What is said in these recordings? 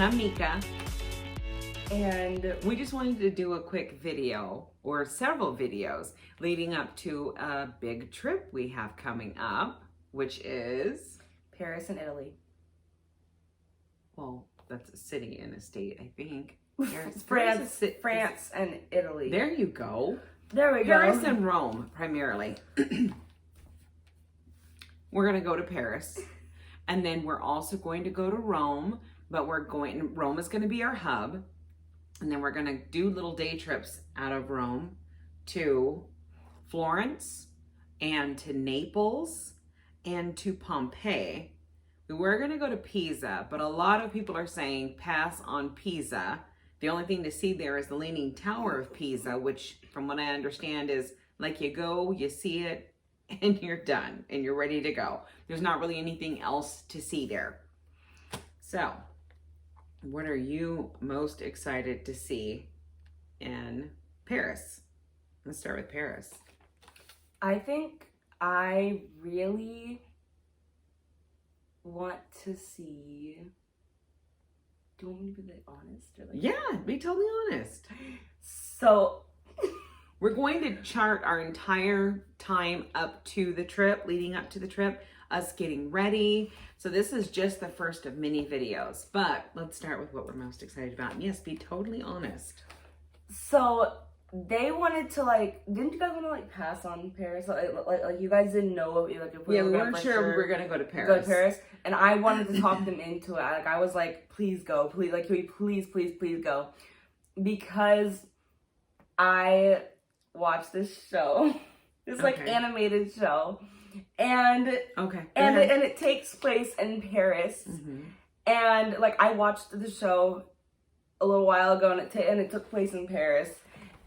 And I'm Mika. And We just wanted to do a quick video, or several videos, leading up to a big trip we have coming up, which is... Paris and Italy. Well, that's a city and a state, I think. France and Italy. There you go. There we go. Paris and Rome, primarily. We're going to go to Paris. And then we're also going to go to Rome. But Rome is going to be our hub. And then we're going to do little day trips out of Rome to Florence and to Naples and to Pompeii. We were going to go to Pisa, but a lot of people are saying pass on Pisa. The only thing to see there is the Leaning Tower of Pisa, which from what I understand is like you go, you see it, and you're done, and you're ready to go. There's not really anything else to see there. So, what are you most excited to see in Paris? Let's start with Paris. I think I really want to see... Do you want me to be honest? Or Yeah, be totally honest. So... We're going to chart our entire time up to the trip, leading up to the trip, us getting ready. So this is just the first of many videos, but let's start with what we're most excited about. And yes, be totally honest. So they wanted to didn't you guys want to pass on Paris? Like you guys didn't know if we we weren't sure we were gonna go to Paris. Go to Paris, and I wanted to talk them into it. I was like, please go, please, can we please go? Because I watched this show, this animated show, and it takes place in Paris, and I watched the show a little while ago, and it took place in Paris,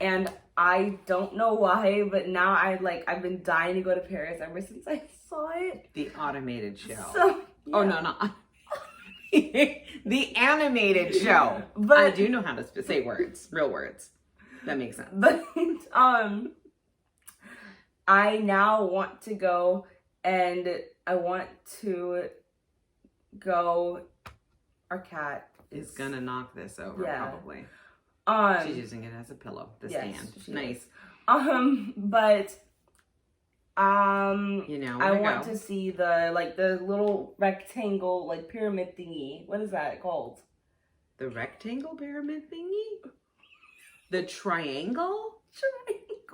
and I don't know why, but now I've been dying to go to Paris ever since I saw it. The automated show. So, yeah. Oh no. The animated show. But I do know how to say words, real words. That makes sense. But I now want to go, and I want to go. Our cat is gonna knock this over, probably. She's using it as a pillow. The stand. Nice. But I want to see the little rectangle pyramid thingy. What is that called? The rectangle pyramid thingy? The triangle?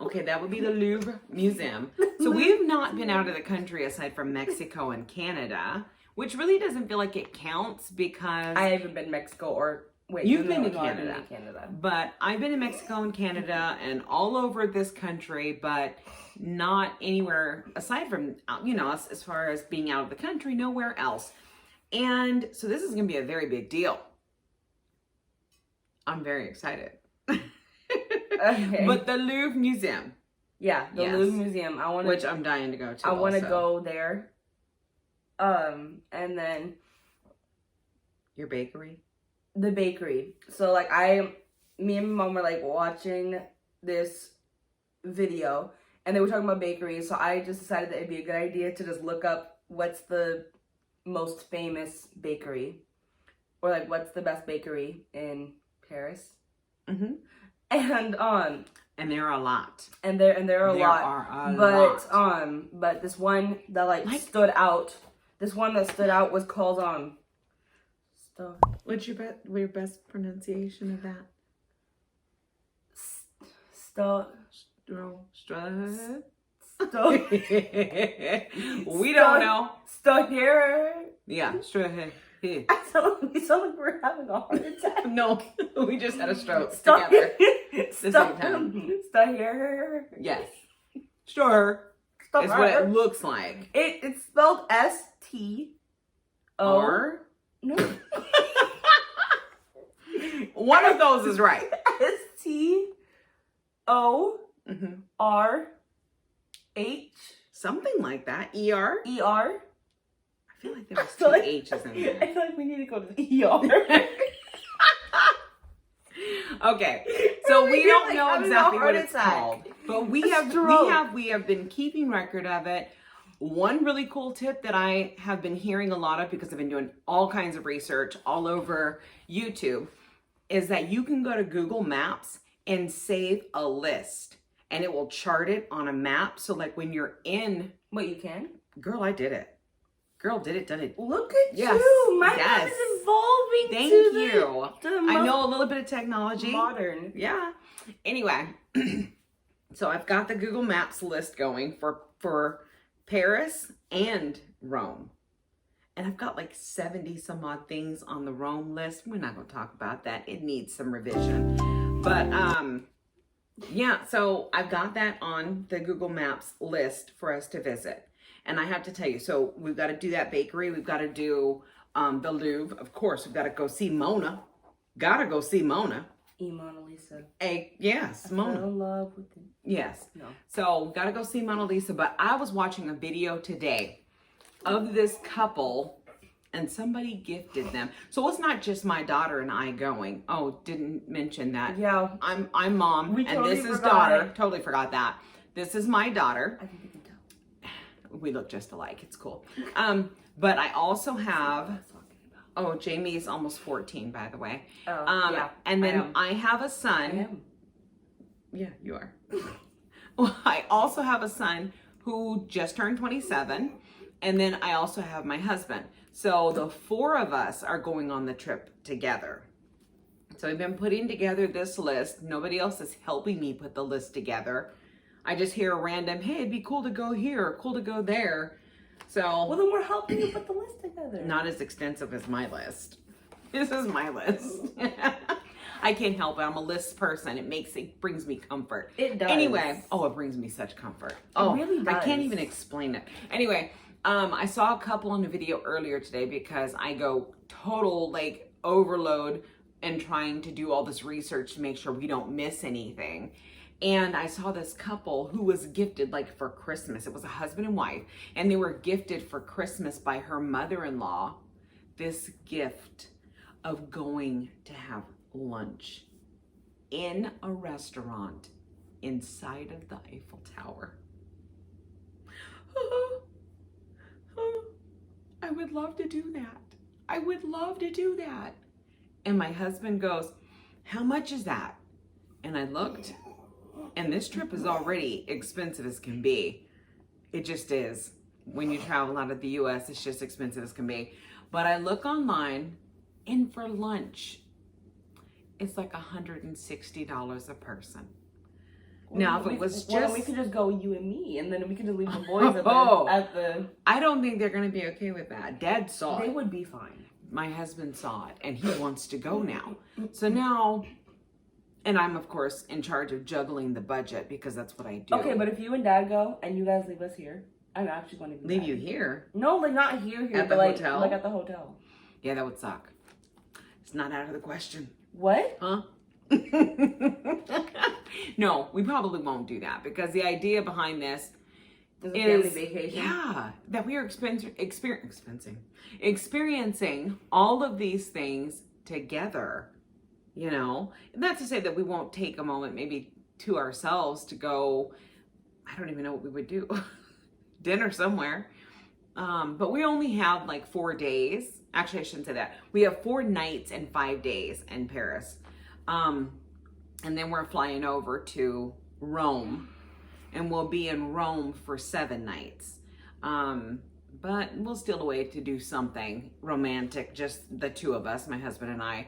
Okay, that would be the Louvre Museum. So we have not been out of the country aside from Mexico and Canada, which really doesn't feel like it counts because... I haven't been to Mexico or... Wait, you've been to Canada. But I've been to Mexico and Canada and all over this country, but not anywhere aside from, as far as being out of the country, nowhere else. And so this is going to be a very big deal. I'm very excited. Okay. But the Louvre Museum. Yeah, the Louvre Museum. Which I'm dying to go to. I want to go there. And then your bakery. The bakery. So me and my mom were watching this video, and they were talking about bakeries. So I just decided that it'd be a good idea to just look up what's the most famous bakery, or what's the best bakery in Paris. And there are a lot. And there are a lot. But this one that stood out. This one that stood out was called What's your best pronunciation of that? We don't know. Here. Yeah, We sound like we're having a heart attack. No, we just had a stroke together. Here. Yes. Sure. Is what it looks like. It's spelled S-T-O. R? No. One of those is right. S-T-O-R-H. Something like that. E-R? E-R. I feel like there was two H's in there. I feel like we need to go to the ER. Okay, so we don't know exactly what it's called, but we have been keeping record of it. One really cool tip that I have been hearing a lot of because I've been doing all kinds of research all over YouTube is that you can go to Google Maps and save a list and it will chart it on a map. So like when you're in, Wait, you can? girl, I did it. Girl did it, done it. Look at Yes, you. My yes. life is evolving Thank to you. the I know a little bit of technology. modern. Yeah. Anyway, so I've got the Google Maps list going for Paris and Rome. And I've got like 70 some odd things on the Rome list. We're not going to talk about that. It needs some revision. But yeah, so I've got that on the Google Maps list for us to visit. And I have to tell you, so we've got to do that bakery. We've got to do the Louvre. Of course, we've got to go see Mona. Got to go see Mona. Mona Lisa. Yes, I fell Mona. in love with it. Yes. No. So got to go see Mona Lisa. But I was watching a video today of this couple and somebody gifted them. So it's not just my daughter and I going. Oh, didn't mention that. Yeah. I'm mom We and totally this is forgot daughter. it. Totally forgot that. This is my daughter. I think you can tell. We look just alike. It's cool. But I also have, What I was talking about. oh, Jamie is almost 14, by the way. Oh, yeah. And then am. I have a I son. am. Yeah, you are. Well, I also have a son who just turned 27. And then I also have my husband. So the four of us are going on the trip together. So I've been putting together this list. Nobody else is helping me put the list together. I just hear a random, hey, it'd be cool to go here, or cool to go there. So Well, then we're helping you put the list together. not as extensive as my list. This is my list. I can't help it. I'm a list person. It brings me comfort. It does. Anyway, oh, it brings me such comfort. Oh, really I can't does. even explain it. Anyway, I saw a couple in a video earlier today because I go total like overload and trying to do all this research to make sure we don't miss anything. And I saw this couple who was gifted like for Christmas. It was a husband and wife, and they were gifted for Christmas by her mother-in-law this gift of going to have lunch in a restaurant inside of the Eiffel Tower. I would love to do that. I would love to do that. And my husband goes, how much is that? And I looked, and this trip is already expensive as can be. It just is. When you travel out of the US, it's just expensive as can be. But I look online, and for lunch, it's like $160 a person. Now, if it was just, we could just go you and me, and then we could just leave the boys Oh. at the. I don't think they're going to be okay with that. Dad saw They it. would be fine. My husband saw it, and he wants to go now. So now, and I'm of course in charge of juggling the budget because that's what I do. Okay, but if you and Dad go and you guys leave us here, I'm actually going to do Leave that. you here? No, like not here, At but the like hotel? like at the hotel. Yeah, that would suck. It's not out of the question, What? huh? No, we probably won't do that because the idea behind this This is a family is, vacation. yeah, that we are experiencing all of these things together, you know. Not to say that we won't take a moment maybe to ourselves to go, I don't even know what we would do, dinner somewhere. But we only have like 4 days. Actually, I shouldn't say that. We have 4 nights and 5 days in Paris. And then we're flying over to Rome, and we'll be in Rome for 7 nights. But we'll steal away to do something romantic, just the two of us, my husband and I,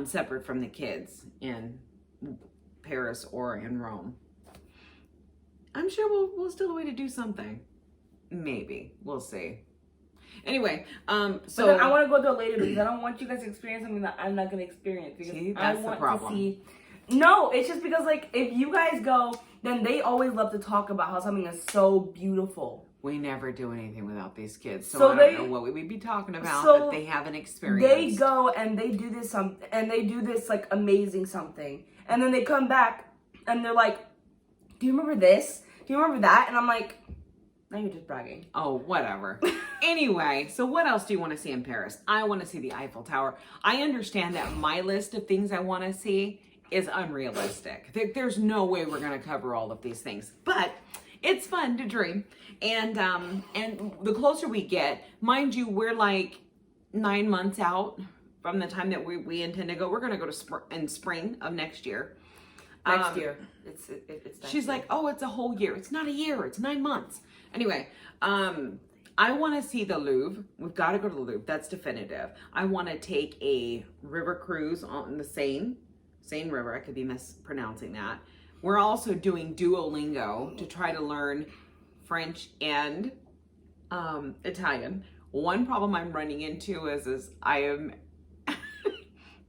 separate from the kids in Paris or in Rome. I'm sure we'll steal away to do something. Maybe. We'll see. Anyway, So so but then I want to go there later because I don't want you guys to experience something that I'm not going to experience. Because See, I that's the want problem. to see. No, it's just because like if you guys go, then they always love to talk about how something is so beautiful. we never do anything without these kids, so So I don't they- know what we would be talking about, so but they haven't They experienced. go and they do this like amazing something, and then they come back and they're like, "Do you remember this? Do you remember that?" And I'm like, "Now you're just bragging." Oh, whatever. Anyway, so what else do you want to see in Paris? I want to see the Eiffel Tower. I understand that my list of things I want to see is unrealistic. There's no way we're going to cover all of these things. But it's fun to dream. And the closer we get, mind you, we're like 9 months out from the time that we intend to go. We're going to go to in spring of next year. Next year. It's next She's year. like, oh, it's a whole year. It's not a year. It's 9 months. Anyway, I want to see the Louvre. We've got to go to the Louvre. That's definitive. I want to take a river cruise on the Seine River. I could be mispronouncing that. We're also doing Duolingo to try to learn French and Italian. One problem I'm running into is I am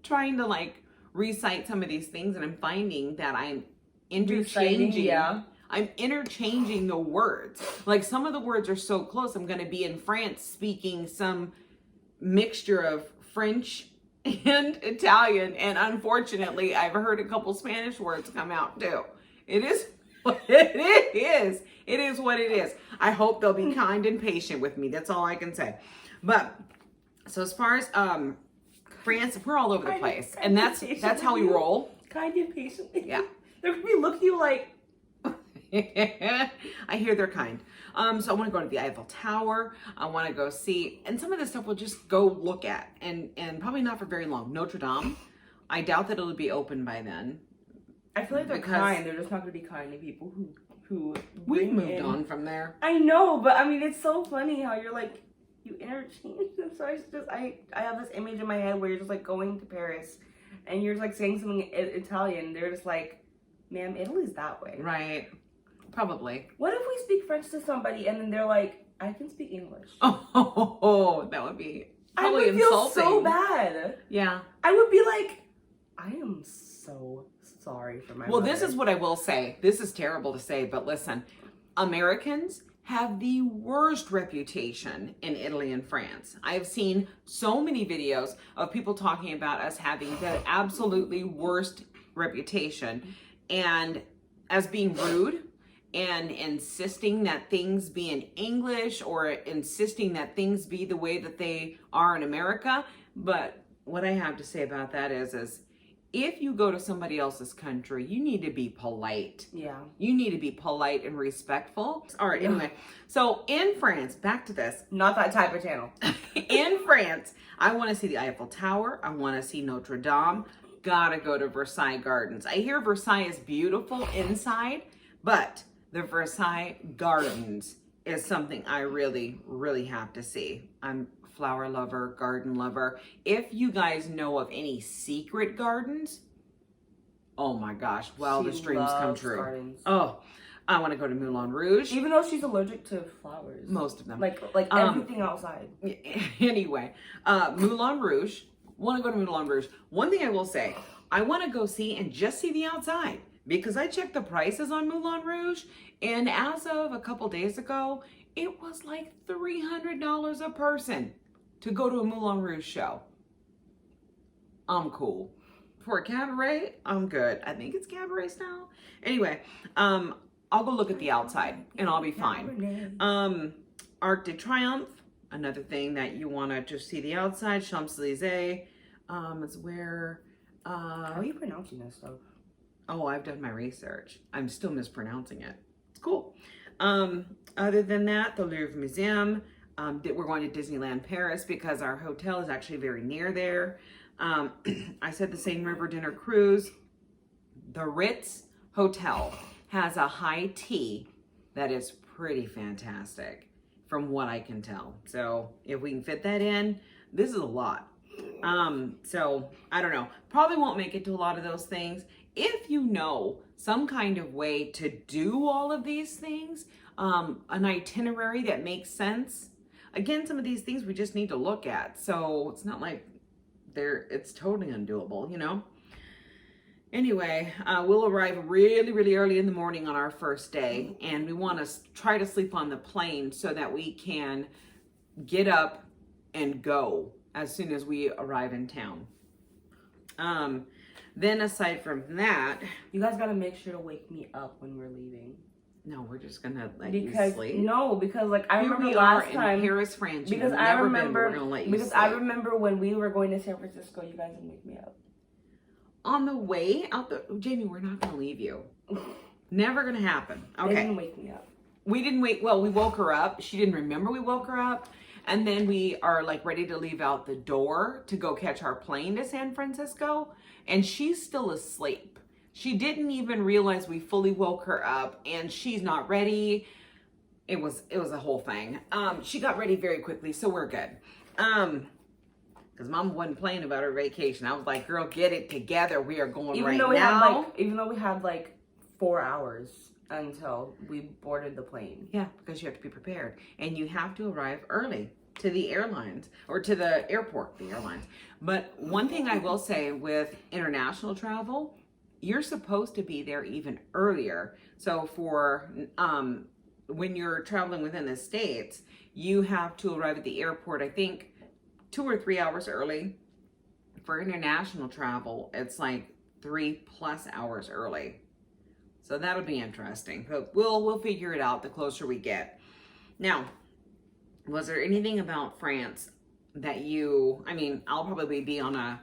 trying to like recite some of these things, and I'm finding that I'm interchanging. Yeah. I'm interchanging the words. Like some of the words are so close. I'm going to be in France speaking some mixture of French and Italian, and unfortunately, I've heard a couple Spanish words come out too. It is what it is. It is what it is. I hope they'll be kind and patient with me. That's all I can say. But so as far as France, we're all over the place, and that's how we roll. Kind and patient. Yeah. They're gonna be looking at you like. I hear they're kind. So I want to go to the Eiffel Tower. I want to go see, and some of this stuff we'll just go look at, and probably not for very long. Notre Dame, I doubt that it'll be open by then. I feel like they're kind. They're just not gonna be kind to people who We've moved on from there. I know, but I mean, it's so funny how you're like, you interchange them. So I have this image in my head where you're just like going to Paris, and you're just like saying something in Italian. They're just like, ma'am, Italy's that way. Right. Probably. What if we speak French to somebody and then they're like, I can speak English? Oh, that would be probably I would insulting. feel so bad. Yeah. I would be like, I am so sorry for my Well, mother. this is what I will say. This is terrible to say, but listen, Americans have the worst reputation in Italy and France. I have seen so many videos of people talking about us having the absolutely worst reputation and as being rude and insisting that things be in English or insisting that things be the way that they are in America. But what I have to say about that is if you go to somebody else's country, you need to be polite. Yeah. You need to be polite and respectful. All right, anyway. So in France, back to this. Not that type of channel. In France, I want to see the Eiffel Tower. I want to see Notre Dame. Gotta go to Versailles Gardens. I hear Versailles is beautiful inside, but the Versailles Gardens is something I really, really have to see. I'm a flower lover, garden lover. If you guys know of any secret gardens, oh my gosh, wildest dreams come true. Gardens. Oh, I want to go to Moulin Rouge. Even though she's allergic to flowers. Most of them. Like everything outside. Anyway, Moulin Rouge. Want to go to Moulin Rouge. One thing I will say, I want to go see and just see the outside because I checked the prices on Moulin Rouge, and as of a couple days ago, it was like $300 a person to go to a Moulin Rouge show. I'm cool. For a cabaret, I'm good. I think it's cabaret style. Anyway, I'll go look at the outside and I'll be fine. Arc de Triomphe, another thing that you want to just see the outside. Champs-Élysées is where... How are you pronouncing this stuff? Oh, I've done my research. I'm still mispronouncing it. It's cool. Other than that, the Louvre Museum. We're going to Disneyland Paris because our hotel is actually very near there. I said the Seine River dinner cruise. The Ritz Hotel has a high tea that is pretty fantastic from what I can tell. So if we can fit that in, this is a lot. So I don't know, probably won't make it to a lot of those things. If you know some kind of way to do all of these things, an itinerary that makes sense. Again, some of these things we just need to look at. So it's not like it's totally undoable, you know? Anyway, we'll arrive really, really early in the morning on our first day, and we want to try to sleep on the plane so that we can get up and go as soon as we arrive in town. Then aside from that, you guys gotta make sure to wake me up when we're leaving. No, we're just gonna let you sleep. No, because like I Here remember we last are time in Paris, France. Because You've I never remember been, we're gonna let you because sleep. I remember when we were going to San Francisco, you guys didn't wake me up. On the way out Jamie, we're not gonna leave you. Never gonna happen. Okay. They didn't wake me up. we didn't wait. Well, we woke her up. She didn't remember we woke her up. And then we are like ready to leave out the door to go catch our plane to San Francisco. And she's still asleep. She didn't even realize we fully woke her up, and she's not ready. It was a whole thing. She got ready very quickly, so we're good. Because Mom wasn't playing about her vacation. I was like, girl, get it together. We are going right now. Even though we had like 4 hours until we boarded the plane. Yeah, because you have to be prepared. And you have to arrive early to the airlines, or to the airport, the airlines. But one thing I will say with international travel, you're supposed to be there even earlier. So for when you're traveling within the States, you have to arrive at the airport, I think, 2 or 3 hours early. For international travel, it's like 3+ hours early. So that'll be interesting. But we'll figure it out the closer we get. Now, was there anything about France that I'll probably be on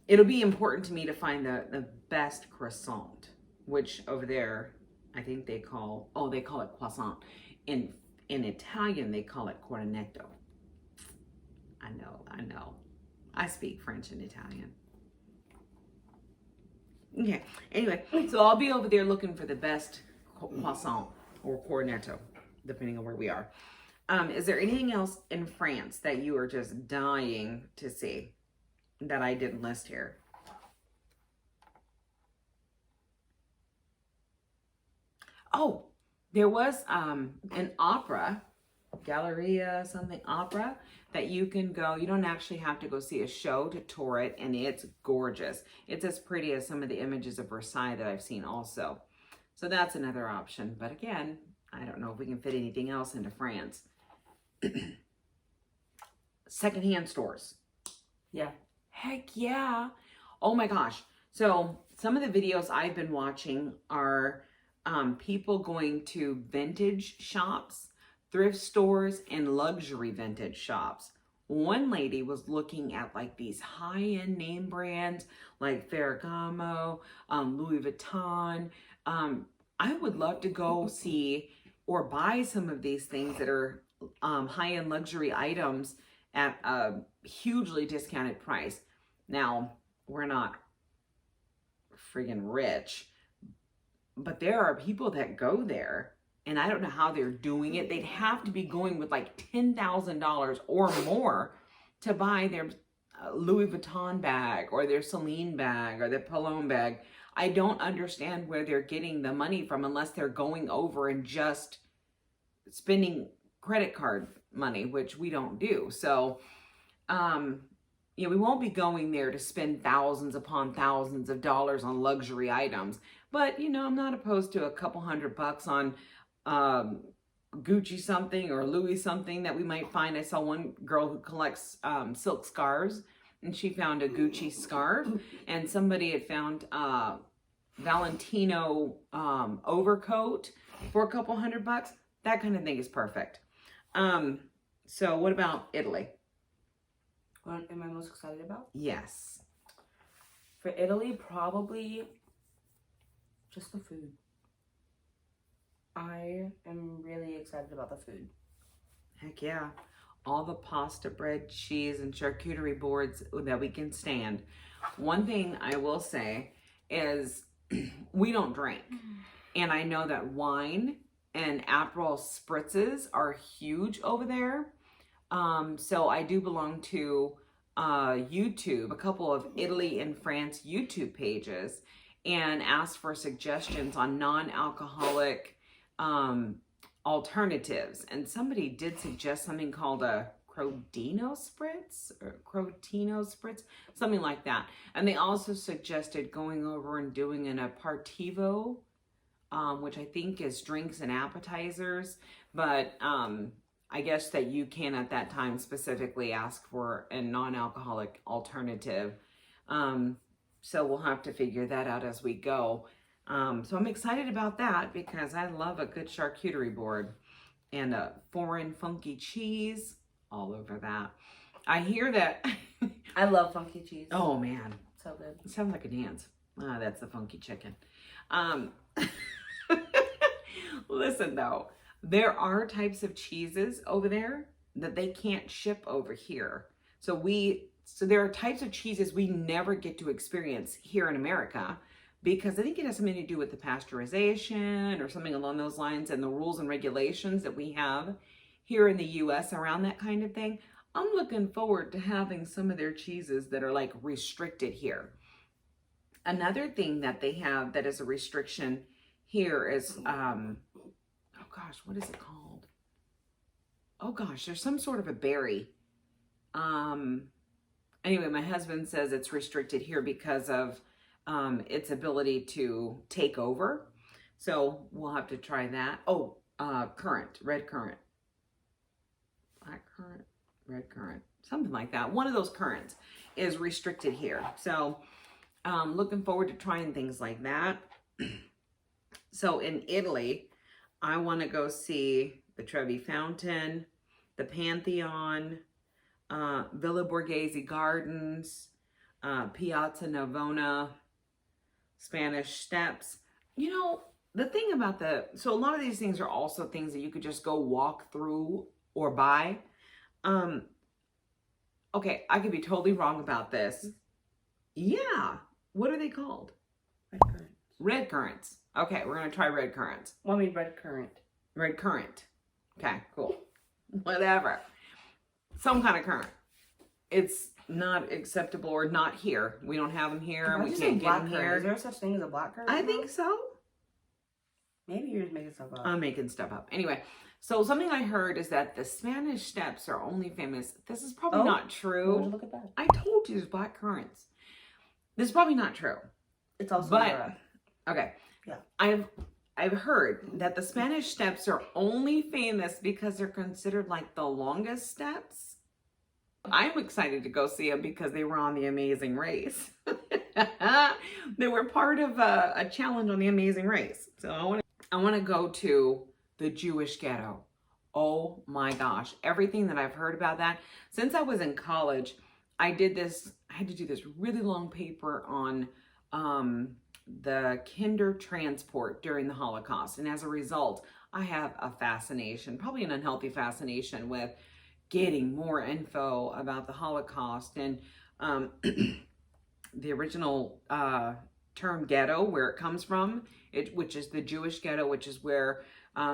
it'll be important to me to find the best croissant, which over there, I think they call it croissant. In Italian, they call it cornetto. I know. I speak French and Italian. Okay, anyway, so I'll be over there looking for the best croissant or cornetto, depending on where we are. Is there anything else in France that you are just dying to see that I didn't list here? Oh, there was an opera, Galleria something opera, that you can go. You don't actually have to go see a show to tour it, and it's gorgeous. It's as pretty as some of the images of Versailles that I've seen also. So that's another option. But again, I don't know if we can fit anything else into France. Secondhand stores. Yeah. Heck yeah. Oh my gosh. So some of the videos I've been watching are people going to vintage shops, thrift stores, and luxury vintage shops. One lady was looking at like these high-end name brands like Ferragamo, Louis Vuitton. I would love to go see or buy some of these things that are high-end luxury items at a hugely discounted price. Now, we're not friggin' rich, but there are people that go there, and I don't know how they're doing it. They'd have to be going with like $10,000 or more to buy their Louis Vuitton bag or their Celine bag or their Pologne bag. I don't understand where they're getting the money from unless they're going over and just spending credit card money, which we don't do. So, we won't be going there to spend thousands upon thousands of dollars on luxury items. But, I'm not opposed to a couple $100 on Gucci something or Louis something that we might find. I saw one girl who collects silk scarves, and she found a Gucci scarf, and somebody had found Valentino overcoat for a couple $100. That kind of thing is perfect. So what about Italy? What am I most excited about? Yes. For Italy, probably just the food. I am really excited about the food. Heck yeah. All the pasta, bread, cheese, and charcuterie boards that we can stand. One thing I will say is we don't drink. And I know that wine and Aperol spritzes are huge over there. So I do belong to YouTube, a couple of Italy and France YouTube pages, and ask for suggestions on non-alcoholic alternatives. And somebody did suggest something called a Crodino Spritz, something like that. And they also suggested going over and doing an aperitivo, which I think is drinks and appetizers. But I guess that you can at that time specifically ask for a non-alcoholic alternative. So we'll have to figure that out as we go. So I'm excited about that because I love a good charcuterie board and a foreign funky cheese all over that. I hear that. I love funky cheese. Oh man. So good. It sounds like a dance. That's the funky chicken. Listen though, there are types of cheeses over there that they can't ship over here. So there are types of cheeses we never get to experience here in America because I think it has something to do with the pasteurization or something along those lines and the rules and regulations that we have here in the US around that kind of thing. I'm looking forward to having some of their cheeses that are like restricted here. Another thing that they have that is a restriction here is, oh gosh, what is it called? Oh gosh, there's some sort of a berry. Anyway, my husband says it's restricted here because of its ability to take over. So we'll have to try that. Oh, currant, red currant. Black currant, red currant, something like that. One of those currants is restricted here. So looking forward to trying things like that. So in Italy, I want to go see the Trevi Fountain, the Pantheon, Villa Borghese Gardens, Piazza Navona, Spanish Steps. You know, the thing about so a lot of these things are also things that you could just go walk through or buy. Okay, I could be totally wrong about this. Yeah. What are they called? Red currant. Red currants. Okay, we're going to try red currants. Well, I mean red currant. Red currant. Okay, cool. Whatever. Some kind of currant. It's not acceptable or not here. We don't have them here. We can't get them here. Is there such thing as a black currant? I think so. Maybe you're just making stuff up. I'm making stuff up. Anyway, so something I heard is that the Spanish Steps are only famous. This is probably not true. Would you look at that? I told you there's black currants. This is probably not true. It's also okay. Yeah. I've heard that the Spanish Steps are only famous because they're considered like the longest steps. I'm excited to go see them because they were on The Amazing Race. They were part of a challenge on The Amazing Race. So I want to go to the Jewish ghetto. Oh my gosh. Everything that I've heard about that. Since I was in college, I had to do this really long paper on the Kinder transport during the Holocaust. And as a result, I have a fascination, probably an unhealthy fascination with getting more info about the Holocaust and the original term ghetto, where it comes from, which is the Jewish ghetto, which is where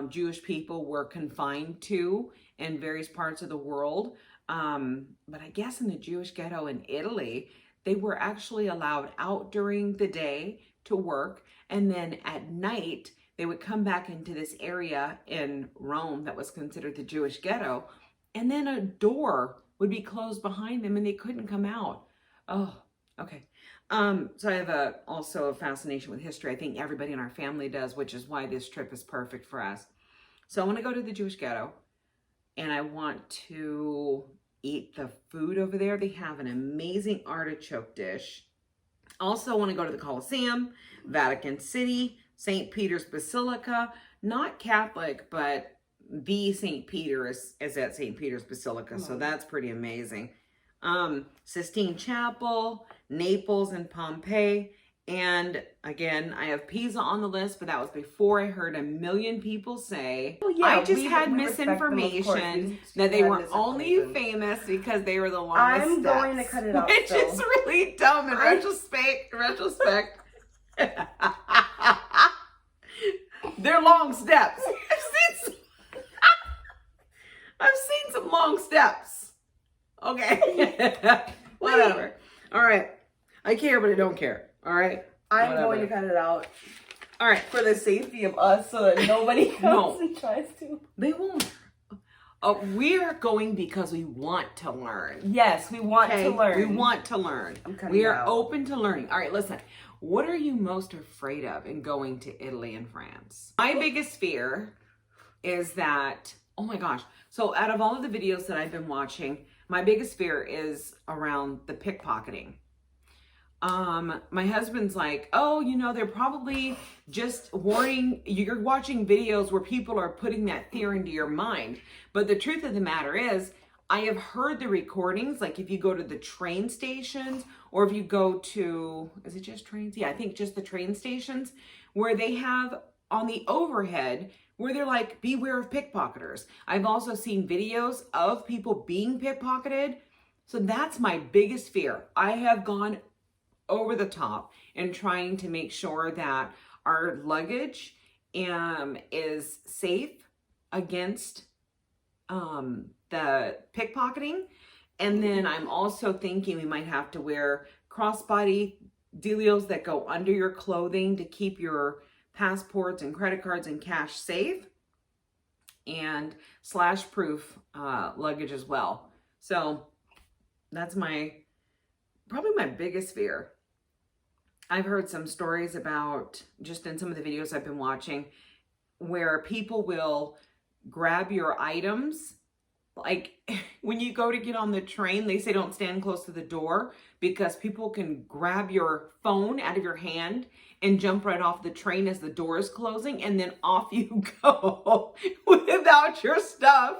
Jewish people were confined to in various parts of the world. But I guess in the Jewish ghetto in Italy, they were actually allowed out during the day to work. And then at night, they would come back into this area in Rome that was considered the Jewish ghetto. And then a door would be closed behind them and they couldn't come out. Oh, okay. So I have also a fascination with history. I think everybody in our family does, which is why this trip is perfect for us. So I want to go to the Jewish ghetto and I want to eat the food over there. They have an amazing artichoke dish. Also want to go to the Colosseum, Vatican City, St. Peter's Basilica, not Catholic, but the St. Peter is at St. Peter's Basilica. So that's pretty amazing. Sistine Chapel, Naples and Pompeii. And again, I have Pisa on the list, but that was before I heard a million people say, I just had misinformation that they were only famous because they were the longest I'm steps, going to cut it out. which is really dumb in retrospect. They're long steps. I've seen some long steps. Okay. Whatever. All right. I care, but I don't care. All right. I'm going to cut it out. All right. For the safety of us so that nobody comes and tries to. They won't. We're going because we want to learn. Yes, we want to learn. We want to learn. We are open to learning. All right, listen. What are you most afraid of in going to Italy and France? My biggest fear is that, oh my gosh. So out of all of the videos that I've been watching, my biggest fear is around the pickpocketing. My husband's like, oh, you know, they're probably just warning, you're watching videos where people are putting that fear into your mind. But the truth of the matter is, I have heard the recordings, like if you go to the train stations or if you go to, is it just trains? Yeah, I think just the train stations where they have on the overhead where they're like, beware of pickpocketers. I've also seen videos of people being pickpocketed. So that's my biggest fear. I have gone over the top in trying to make sure that our luggage is safe against the pickpocketing. And then I'm also thinking we might have to wear crossbody dealios that go under your clothing to keep your passports and credit cards and cash safe, and slash proof luggage as well. So that's probably my biggest fear. I've heard some stories about, just in some of the videos I've been watching, where people will grab your items. Like when you go to get on the train, they say don't stand close to the door because people can grab your phone out of your hand and jump right off the train as the door is closing, and then off you go without your stuff.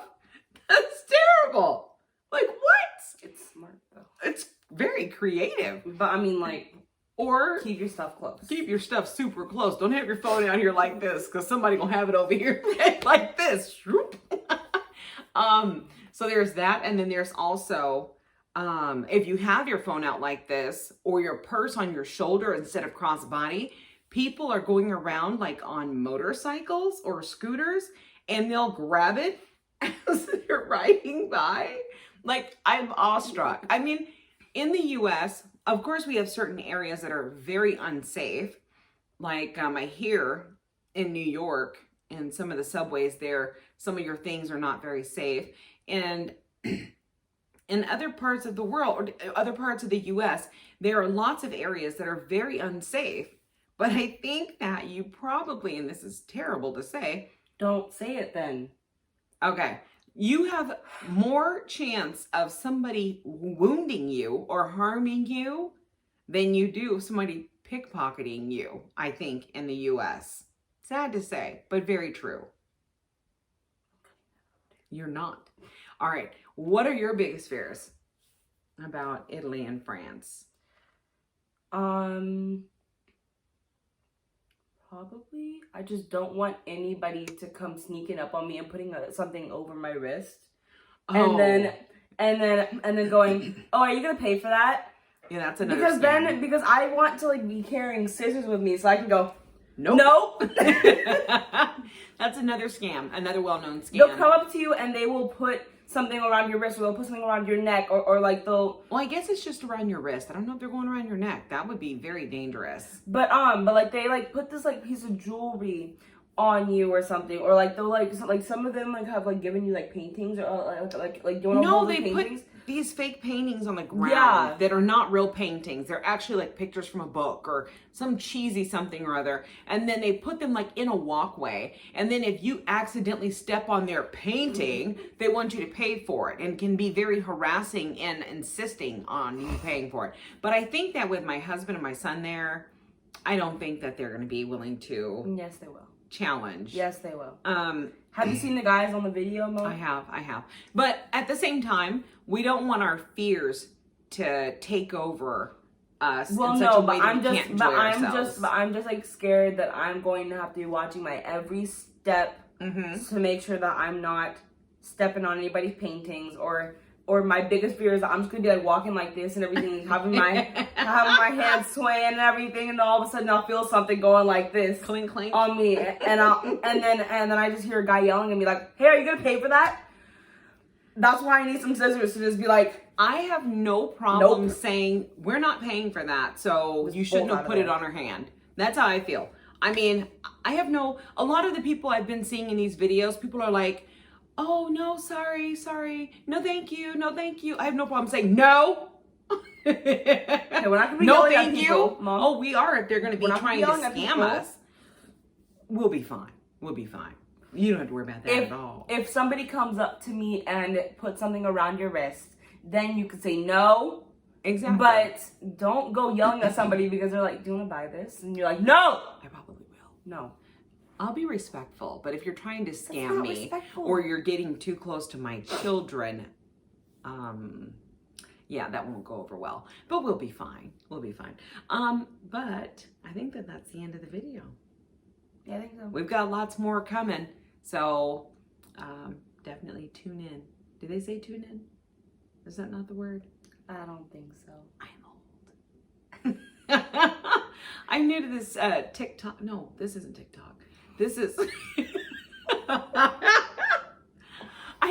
That's terrible. Like, what? It's smart though. It's very creative. But I mean, like, or keep your stuff close. Keep your stuff super close. Don't have your phone out here like this, because somebody gonna have it over here like this. So there's that, and then there's also if you have your phone out like this or your purse on your shoulder instead of crossbody, people are going around like on motorcycles or scooters, and they'll grab it as they're riding by. Like, I'm awestruck. I mean, in the US, of course, we have certain areas that are very unsafe. Like I hear in New York, and some of the subways there, some of your things are not very safe. And in other parts of the world, or other parts of the US, there are lots of areas that are very unsafe. But I think that you probably, and this is terrible to say. Don't say it then. Okay. You have more chance of somebody wounding you or harming you than you do somebody pickpocketing you, I think, in the US. Sad to say, but very true. You're not. All right. What are your biggest fears about Italy and France? Probably, I just don't want anybody to come sneaking up on me and putting something over my wrist, and then going, "Oh, are you gonna pay for that?" Yeah, that's another. Because I want to like be carrying scissors with me so I can go. Nope. Nope. That's another scam, another well-known scam. They'll come up to you and they will put something around your wrist, or they'll put something around your neck, or like they'll. Well, I guess it's just around your wrist. I don't know if they're going around your neck. That would be very dangerous. But like they like put this like piece of jewelry on you or something, or like they'll like some of them like have like given you like paintings or like doing all they paintings. Put these fake paintings on the ground that are not real paintings. They're actually like pictures from a book or some cheesy something or other, and then they put them like in a walkway, and then if you accidentally step on their painting, they want you to pay for it, and can be very harassing and insisting on you paying for it. But I think that with my husband and my son there, I don't think that they're going to be willing to. Yes, they will. Challenge. Yes, they will. Have you seen the guys on the video, Mo? I have. But at the same time, we don't want our fears to take over us in such a way that we can't enjoy ourselves. I'm just like scared that I'm going to have to be watching my every step to make sure that I'm not stepping on anybody's paintings, or my biggest fear is that I'm just gonna be like walking like this and everything, having my hands swaying and everything, and then all of a sudden I'll feel something going like this, clink clink, on me, and then I just hear a guy yelling at me like, "Hey, are you gonna pay for that?" That's why I need some scissors to just be like, I have no problem saying we're not paying for that, so you shouldn't have put it on our hand. That's how I feel. I mean, a lot of the people I've been seeing in these videos, people are like, "Oh, no, sorry. No, thank you. I have no problem saying no." Okay, we're not gonna be no, yelling thank at you. people, Mom. Oh, we are if they're going to be trying to scam us. We'll be fine. You don't have to worry about that at all. If somebody comes up to me and puts something around your wrist, then you could say no. Exactly. But don't go yelling at somebody because they're like, "Do you want to buy this?" And you're like, "No." I probably will. No. I'll be respectful, but if you're trying to scam me or you're getting too close to my children, yeah, that won't go over well. But we'll be fine. But I think that's the end of the video. Yeah, I think so. We've got lots more coming. So definitely tune in. Did they say tune in? Is that not the word? I don't think so. I'm old. I'm new to this TikTok. No, this isn't TikTok. This is. I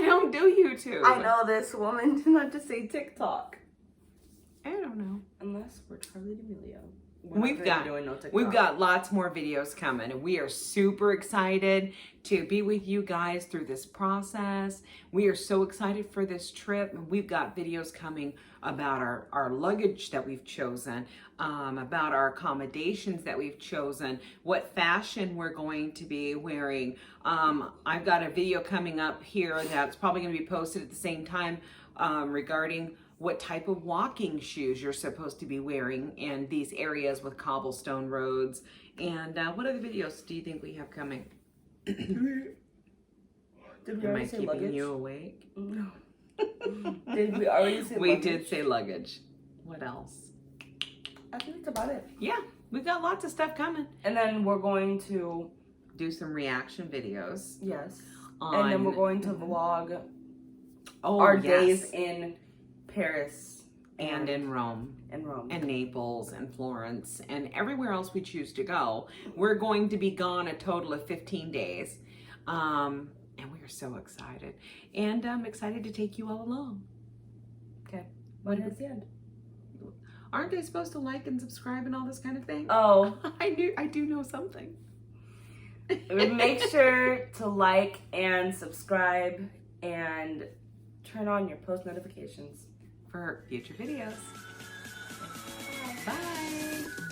don't do YouTube. I know this woman did not just say TikTok. I don't know. Unless we're Charlie D'Amelio. We've got lots more videos coming, and we are super excited to be with you guys through this process. We are so excited for this trip, and we've got videos coming about our luggage that we've chosen, about our accommodations that we've chosen, what fashion we're going to be wearing. I've got a video coming up here that's probably going to be posted at the same time regarding what type of walking shoes you're supposed to be wearing in these areas with cobblestone roads. And what other videos do you think we have coming? Did we Am I already say keeping luggage? you awake? No. Did we already say We luggage? did say luggage. What else? I think that's about it. Yeah, we've got lots of stuff coming. And then we're going to, Do some reaction videos. yes. On, And then we're going to vlog oh, our yes. days in Paris and in Rome. and Rome. And Naples and Florence and everywhere else we choose to go. We're going to be gone a total of 15 days. And we are so excited. And I'm excited to take you all along. Okay. What is the end? Aren't they supposed to like and subscribe and all this kind of thing? Oh, I do know something. make sure to like and subscribe and turn on your post notifications For future videos. Bye.